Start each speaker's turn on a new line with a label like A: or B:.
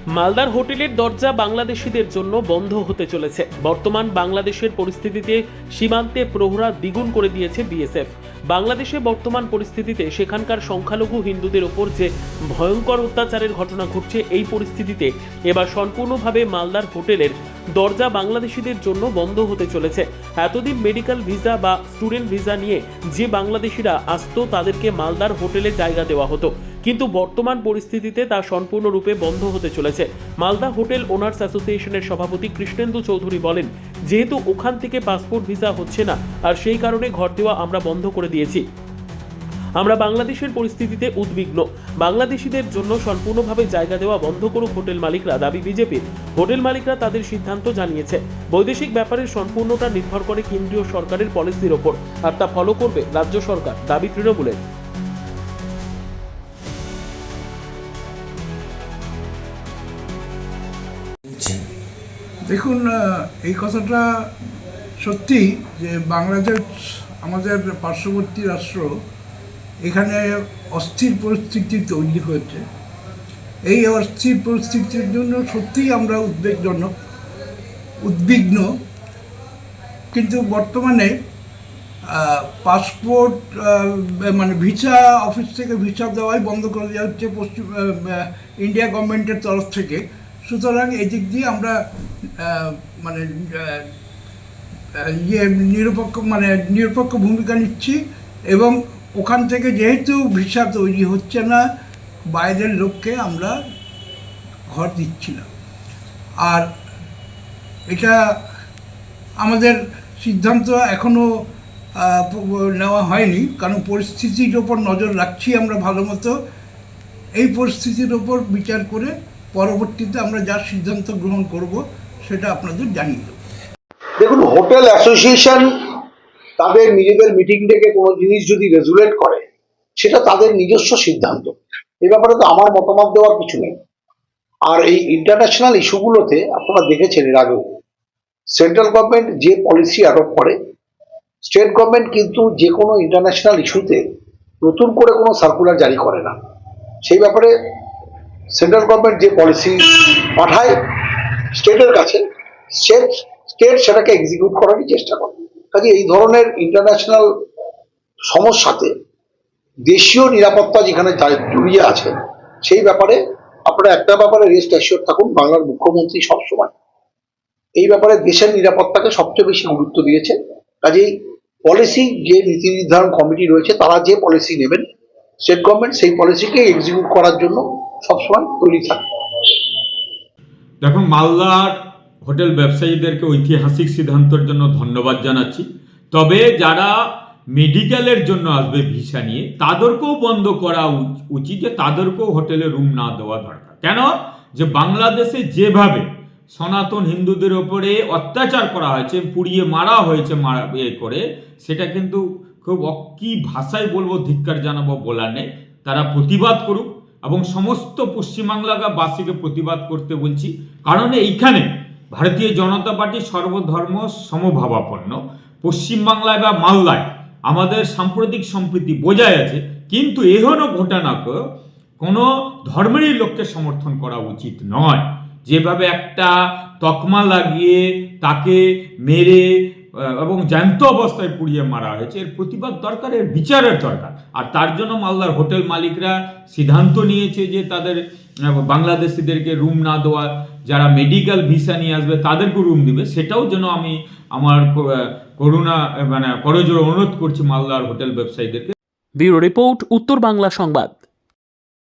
A: মালদার হোটেলের দরজা বাংলাদেশিদের জন্য বন্ধ হতে চলেছে। বর্তমান বাংলাদেশের পরিস্থিতিতে সীমান্তে প্রহরা দ্বিগুণ করে দিয়েছে বিএসএফ। বাংলাদেশে বর্তমান পরিস্থিতিতে সেখানকার সংখ্যালঘু হিন্দুদের ওপর যে ভয়ঙ্কর অত্যাচারের ঘটনা ঘটছে, এই পরিস্থিতিতে এবার সম্পূর্ণভাবে মালদার হোটেলের দরজা বাংলাদেশিদের জন্য বন্ধ হতে চলেছে। এতদিন মেডিকেল ভিসা বা স্টুডেন্ট ভিসা নিয়ে যে বাংলাদেশিরা আসতো তাদেরকে মালদার হোটেলে জায়গা দেওয়া হতো, কিন্তু বর্তমান পরিস্থিতিতে তা সম্পূর্ণরূপে বন্ধ হতে চলেছে। মালদা হোটেল ওনার্স অ্যাসোসিয়েশনের সভাপতি কৃষ্ণেন্দু চৌধুরী বলেন, যেহেতু ওখান থেকে পাসপোর্ট ভিসা হচ্ছে না, আর সেই কারণে ঘর দেওয়া আমরা বন্ধ করে দিয়েছি। আমরা বাংলাদেশের পরিস্থিতিতে উদ্বিগ্ন। বাংলাদেশিদের জন্য সম্পূর্ণভাবে জায়গা দেওয়া বন্ধ করুক হোটেল মালিকরা, দাবি বিজেপির। হোটেল মালিকরা তাদের সিদ্ধান্ত জানিয়েছে। বৈদেশিক ব্যাপারের সম্পূর্ণটা নির্ভর করে কেন্দ্রীয় সরকারের পলিসির ওপর, আর তা ফলো করবে রাজ্য সরকার, দাবি তৃণমূলের।
B: দেখুন, এই কথাটা সত্যি যে বাংলাদেশ আমাদের পার্শ্ববর্তী রাষ্ট্র, এখানে অস্থির পরিস্থিতি তৈরি হয়েছে। এই অস্থির পরিস্থিতির জন্য সত্যিই আমরা উদ্বিগ্ন। কিন্তু বর্তমানে পাসপোর্ট মানে ভিসা অফিস থেকে ভিসা দেওয়াই বন্ধ করে দেওয়া হচ্ছে ইন্ডিয়া গভর্নমেন্টের তরফ থেকে। সুতরাং এই দিক দিয়ে আমরা নিরপেক্ষ ভূমিকা নিচ্ছি, এবং ওখান থেকে যেহেতু ভিসা তৈরি হচ্ছে না, বাইরের লোককে আমরা ঘর দিচ্ছি না। আর এটা আমাদের সিদ্ধান্ত এখনও নেওয়া হয়নি, কারণ পরিস্থিতির ওপর নজর রাখছি আমরা ভালো মতো। এই পরিস্থিতির ওপর বিচার করে পরবর্তীতে আমরা যা সিদ্ধান্ত গ্রহণ করব সেটা আপনাদের জানিয়ে দেব।
C: দেখুন, হোটেল অ্যাসোসিয়েশন তাদের নিজেদের মিটিং ডেকে কোনো জিনিস যদি রেজুলেট করে, সেটা তাদের নিজস্ব সিদ্ধান্ত। এ ব্যাপারে তো আমার মতামত দেওয়ার কিছু নেই। আর এই ইন্টারন্যাশনাল ইস্যুগুলোতে আপনারা দেখেছেন এর আগেও সেন্ট্রাল গভর্নমেন্ট যে পলিসি অ্যাডপ্ট করে, স্টেট গভর্নমেন্ট কিন্তু যে কোনো ইন্টারন্যাশনাল ইস্যুতে নতুন করে কোনো সার্কুলার জারি করে না। সেই ব্যাপারে সেন্ট্রাল গভর্নমেন্ট যে পলিসি পাঠায় স্টেটের কাছে, স্টেট সেটাকে এক্সিকিউট করারই চেষ্টা করে। কাজে এই ধরনের ইন্টারন্যাশনাল সমস্যাতে দেশীয় নিরাপত্তা যেখানে জড়িয়ে আছে, সেই ব্যাপারে আপনারা একটা ব্যাপারে রেস্ট অ্যাসিওর থাকুন, বাংলার মুখ্যমন্ত্রী সবসময় এই ব্যাপারে দেশের নিরাপত্তাকে সবচেয়ে বেশি গুরুত্ব দিয়েছে। কাজেই পলিসি যে নীতি নির্ধারণ কমিটি রয়েছে, তারা যে পলিসি নেবেন, স্টেট গভর্নমেন্ট সেই পলিসিকে এক্সিকিউট করার জন্য সবসময় তৈরি থাকে।
D: দেখুন, মালদার হোটেল ব্যবসায়ীদেরকে ঐতিহাসিক সিদ্ধান্তের জন্য ধন্যবাদ জানাচ্ছি। তবে যারা মেডিকেলের জন্য আসবে ভিসা নিয়ে, তাদেরকেও বন্ধ করা উচিত, যে তাদেরকেও হোটেলে রুম না দেওয়া দরকার। কেন? যে বাংলাদেশে যেভাবে সনাতন হিন্দুদের ওপরে অত্যাচার করা হয়েছে, পুড়িয়ে মারা হয়েছে, করে, সেটা কিন্তু খুব কি ভাষায় বলবো, ধিক্কার জানাবো বলার নেই। তারা প্রতিবাদ করুক, এবং সমস্ত পশ্চিমবাংলাবাসীকে প্রতিবাদ করতে বলছি। কারণ এইখানে ভারতীয় জনতা পার্টি সর্বধর্ম সমভাবাপন্ন। পশ্চিমবাংলায় বা মালদায় আমাদের সাম্প্রতিক সম্প্রীতি বজায় আছে, কিন্তু এহেন ঘটনাকে কোনো ধর্মেরই লোককে সমর্থন করা উচিত নয়। যেভাবে একটা তকমা লাগিয়ে তাকে মেরে এবং জ্যান্ত অবস্থায় পুড়িয়ে মারা হয়েছে, এর প্রতিবাদ দরকার, এর বিচারের দরকার। আর তার জন্য মালদার হোটেল মালিকরা সিদ্ধান্ত নিয়েছে যে তাদের বাংলাদেশিদেরকে রুম না দেওয়া, যারা মেডিকেল ভিসা নিয়ে আসবে তাদেরকে রুম দিবে। সেটাও যেন আমি আমার করজোড়ে অনুরোধ করছি মালদার হোটেল ব্যবসায়ীদেরকে।
A: ব্যুরো রিপোর্ট, উত্তর বাংলা সংবাদ।